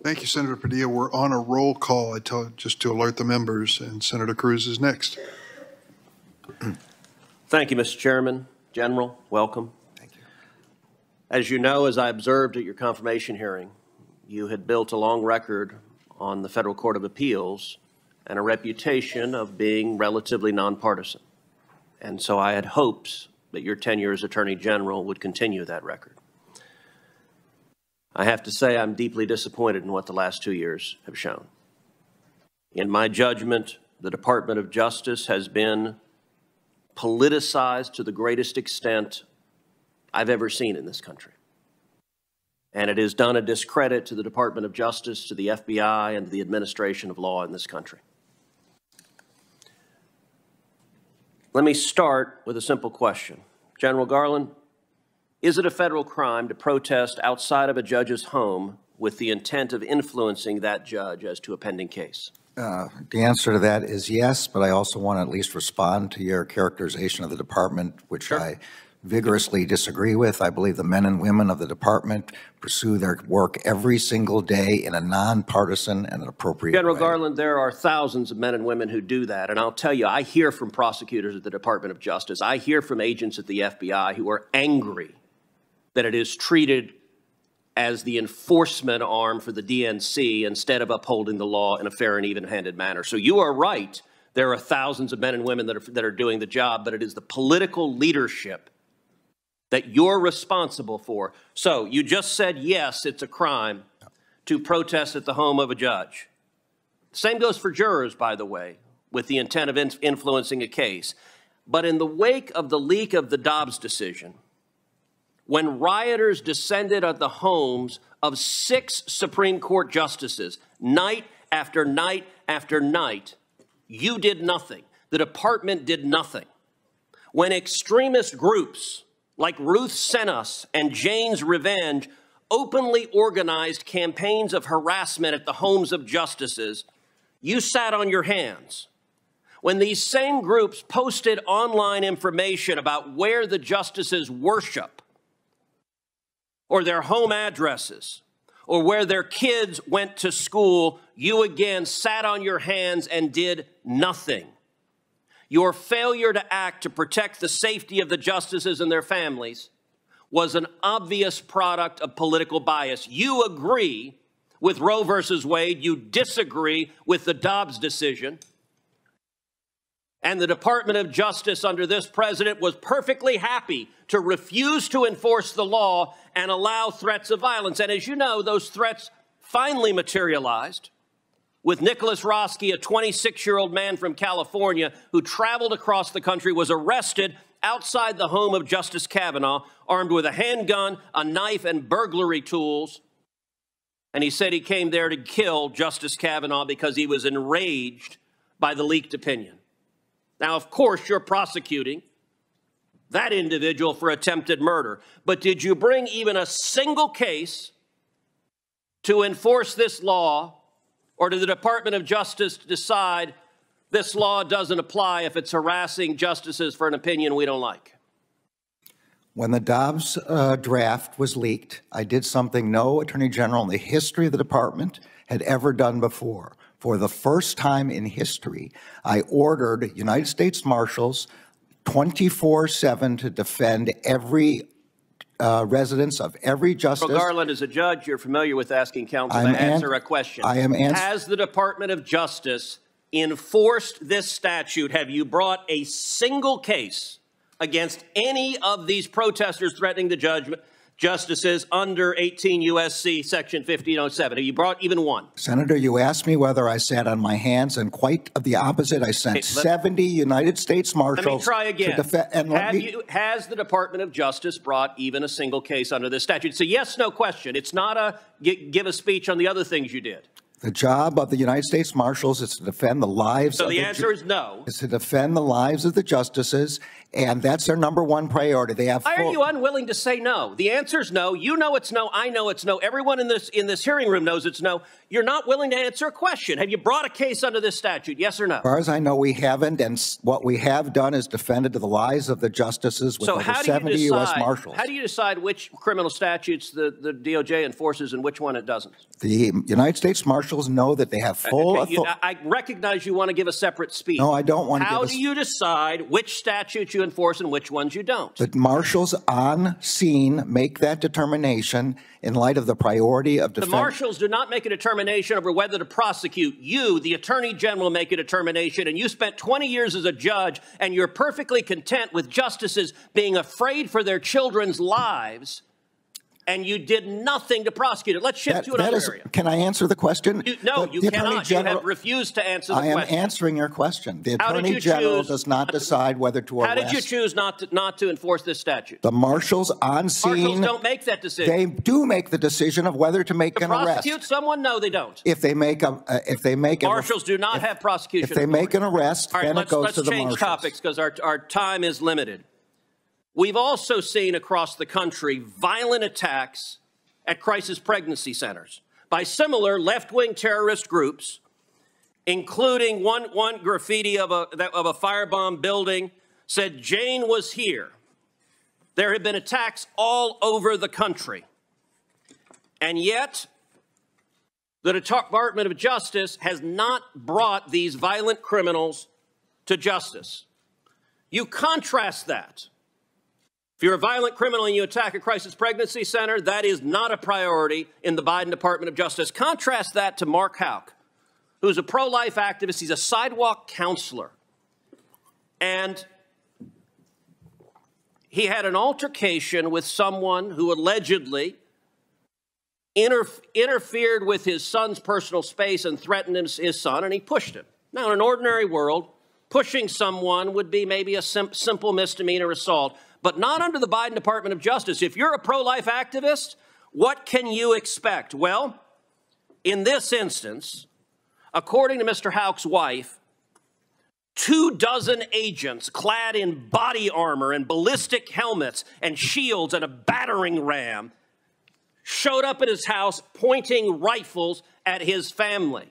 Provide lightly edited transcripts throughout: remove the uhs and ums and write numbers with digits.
Thank you, Senator Padilla. We're on a roll call. Just to alert the members, and Senator Cruz is next. Thank you, Mr. Chairman. General, welcome. Thank you. As you know, as I observed at your confirmation hearing, you had built a long record on the Federal Court of Appeals and a reputation of being relatively nonpartisan. And so I had hopes that your tenure as Attorney General would continue that record. I have to say I'm deeply disappointed in what the last 2 years have shown. In my judgment, the Department of Justice has been politicized to the greatest extent I've ever seen in this country. And it has done a discredit to the Department of Justice, to the FBI, and to the administration of law in this country. Let me start with a simple question. General Garland, is it a federal crime to protest outside of a judge's home with the intent of influencing that judge as to a pending case? The answer to that is yes, but I also want to at least respond to your characterization of the department, which Sure. I vigorously disagree with. I believe the men and women of the department pursue their work every single day in a nonpartisan and appropriate General way. Garland, there are thousands of men and women who do that. And I'll tell you, I hear from prosecutors at the Department of Justice. I hear from agents at the FBI who are angry that it is treated as the enforcement arm for the DNC instead of upholding the law in a fair and even-handed manner. So you are right. There are thousands of men and women that are doing the job, but it is the political leadership that you're responsible for. So you just said, yes, it's a crime to protest at the home of a judge. Same goes for jurors, by the way, with the intent of influencing a case. But in the wake of the leak of the Dobbs decision, when rioters descended on the homes of 6 Supreme Court justices, night after night after night, you did nothing. The department did nothing. When extremist groups like Ruth Sent Us and Jane's Revenge openly organized campaigns of harassment at the homes of justices, you sat on your hands. When these same groups posted online information about where the justices worship, or their home addresses, or where their kids went to school, you again sat on your hands and did nothing. Your failure to act to protect the safety of the justices and their families was an obvious product of political bias. You agree with Roe versus Wade. You disagree with the Dobbs decision. And the Department of Justice under this president was perfectly happy to refuse to enforce the law and allow threats of violence. And as you know, those threats finally materialized with Nicholas Roski, a 26-year-old man from California who traveled across the country, was arrested outside the home of Justice Kavanaugh, armed with a handgun, a knife, and burglary tools. And he said he came there to kill Justice Kavanaugh because he was enraged by the leaked opinion. Now, of course, you're prosecuting that individual for attempted murder. But did you bring even a single case to enforce this law, or did the Department of Justice decide this law doesn't apply if it's harassing justices for an opinion we don't like? When the Dobbs draft was leaked, I did something no Attorney General in the history of the department had ever done before. For the first time in history, I ordered United States Marshals 24/7 to defend every residence of every justice. Well, Garland, as a judge, you're familiar with asking counsel to answer a question. I am answering. Has the Department of Justice enforced this statute? Have you brought a single case against any of these protesters threatening the justices under 18 U.S.C. Section 1507? Have you brought even one? Senator, you asked me whether I sat on my hands, and quite the opposite. I sent 70 United States Marshals. Let me try again. To defend. And has the Department of Justice brought even a single case under this statute? It's a yes/no question. It's not a give a speech on the other things you did. The job of the United States Marshals is to defend the lives So of the answer is no. is to defend the lives of the justices, and that's their number one priority. They have Why are you unwilling to say no? The answer is no. You know it's no. I know it's no. Everyone in this hearing room knows it's no. You're not willing to answer a question. Have you brought a case under this statute? Yes or no? As far as I know, we haven't, and what we have done is defended the lives of the justices with over 70 U.S. Marshals. How do you decide which criminal statutes the DOJ enforces and which one it doesn't? The United States Marshals know that they have full authority. I recognize you want to give a separate speech. No, I don't want to give How do you decide which statutes you enforce and which ones you don't? The Marshals on scene make that determination in light of the priority of defense. The Marshals do not make a determination over whether to prosecute. You, the Attorney General, make a determination, and you spent 20 years as a judge, and you're perfectly content with justices being afraid for their children's lives, and you did nothing to prosecute it. Let's shift to another area. Can I answer the question? No, you cannot. You have refused to answer the question. I am answering your question. The Attorney General does not decide whether to arrest. How did you choose not to enforce this statute? The Marshals on scene. Marshals don't make that decision. They do make the decision of whether to make an arrest. Prosecute someone? No, they don't. If they make Marshals do not have prosecution. If they make an arrest, then it goes to the Marshals. Let's change topics because our time is limited. We've also seen across the country violent attacks at crisis pregnancy centers by similar left-wing terrorist groups, including one graffiti of a firebomb building said, "Jane was here." There have been attacks all over the country. And yet, the Department of Justice has not brought these violent criminals to justice. You contrast that. If you're a violent criminal and you attack a crisis pregnancy center, that is not a priority in the Biden Department of Justice. Contrast that to Mark Houck, who's a pro-life activist. He's a sidewalk counselor. And he had an altercation with someone who allegedly interfered with his son's personal space and threatened his son, and he pushed him. Now, in an ordinary world, pushing someone would be maybe a simple misdemeanor assault, but not under the Biden Department of Justice. If you're a pro-life activist, what can you expect? Well, in this instance, according to Mr. Houck's wife, 24 agents clad in body armor and ballistic helmets and shields and a battering ram showed up at his house pointing rifles at his family.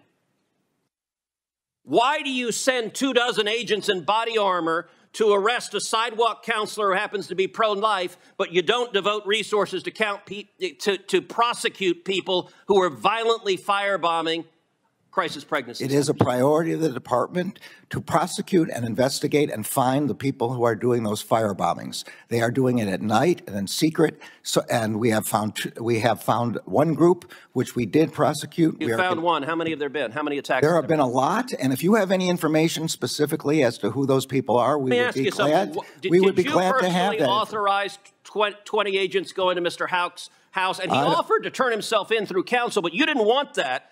Why do you send 24 agents in body armor to arrest a sidewalk counselor who happens to be pro-life, but you don't devote resources to prosecute people who are violently firebombing crisis pregnancies? It is a priority of the department to prosecute and investigate and find the people who are doing those firebombings. They are doing it at night and in secret. And we have found one group which we did prosecute. You found one. How many have there been? How many attacks? There have been a lot. And if you have any information specifically as to who those people are, we would be glad. We would be glad to have that. Did you personally authorize 20 agents going to Mr. Houck's house? And he offered to turn himself in through counsel, but you didn't want that.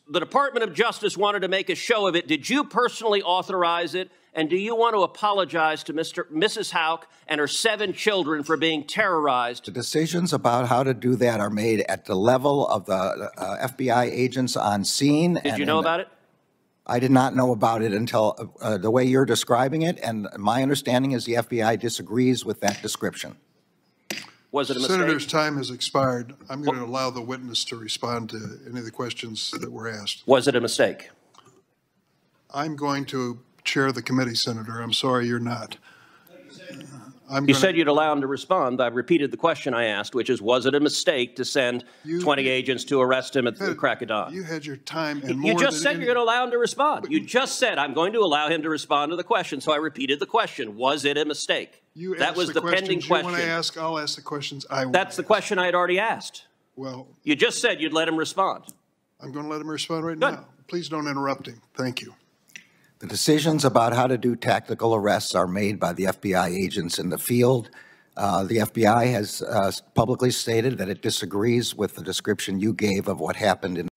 The Department of Justice wanted to make a show of it. Did you personally authorize it? And do you want to apologize to Mrs. Houck and her 7 children for being terrorized? The decisions about how to do that are made at the level of the FBI agents on scene. Did you know about it? I did not know about it until the way you're describing it. And my understanding is the FBI disagrees with that description. Was it a mistake? Senator's time has expired. I'm going to allow the witness to respond to any of the questions that were asked. Was it a mistake? I'm going to chair the committee, Senator. I'm sorry you're not. You said you'd allow him to respond. I've repeated the question I asked, which is, was it a mistake to send 20 agents to arrest him at the crack of dawn? You had your time and more. You just said you're going to allow him to respond. You just said, I'm going to allow him to respond to the question. So I repeated the question. Was it a mistake? That was the pending question. You want to ask, I'll ask the questions I want. That's the question I had already asked. Well, you just said you'd let him respond. I'm going to let him respond right now. Please don't interrupt him. Thank you. The decisions about how to do tactical arrests are made by the FBI agents in the field. The FBI has publicly stated that it disagrees with the description you gave of what happened in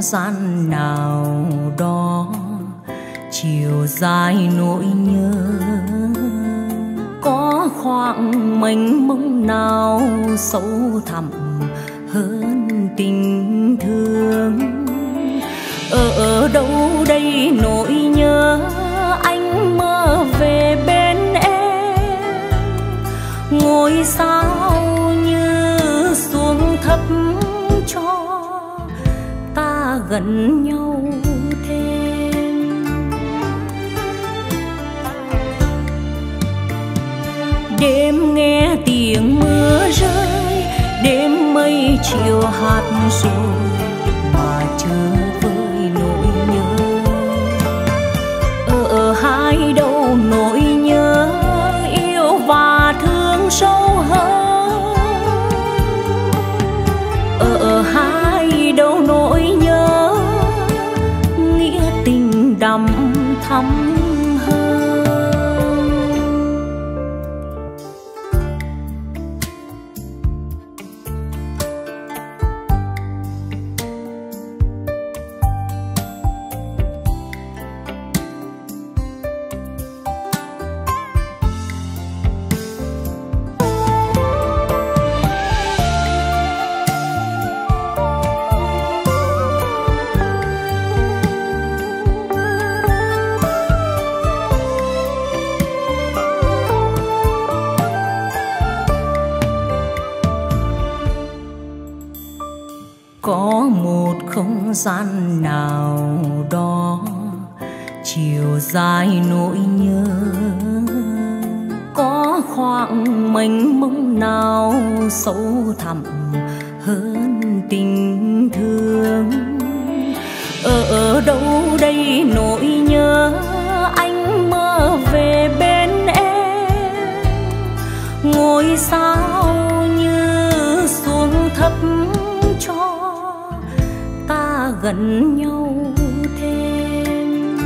gian nào đó, chiều dài nỗi nhớ, có khoảng mênh mông nào sâu thẳm hơn tình thương. Ở đâu đây nỗi nhớ, anh mơ về bên em, ngôi sao như xuống thấp cho ta gần nhau thêm. Đêm nghe tiếng mưa rơi, đêm mây chiều hạt rồi mà chờ với nỗi nhớ. Ở hai đầu nỗi nhớ, yêu và thương sâu hơn. Ở hai đầu nỗi nhớ, nghĩa tình đậm thắm hơn. Có một không gian nào đó, chiều dài nỗi nhớ, có khoảng mênh mông nào sâu thẳm hơn tình thương. Ở đâu đây nỗi nhớ, anh mơ về bên em, ngôi sao như xuống thấp cho ta gần nhau thêm.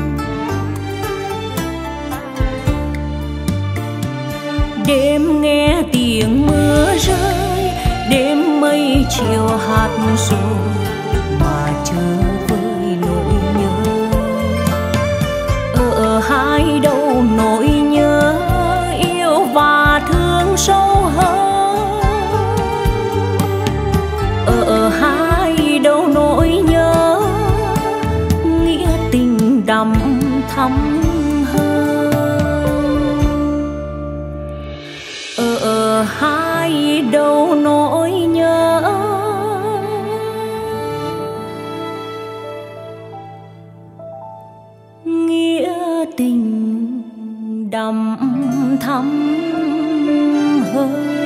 Đêm nghe tiếng mưa rơi, đêm mây chiều hạt rồi mà chờ với nỗi nhớ. Ở hai đầu nỗi nhớ, yêu và thương sâu hơn. Ở hai đầu nỗi nhớ, nghĩa tình đậm thắm hơn. Ở hai đầu nỗi nhớ, nghĩa tình đậm thắm hơn.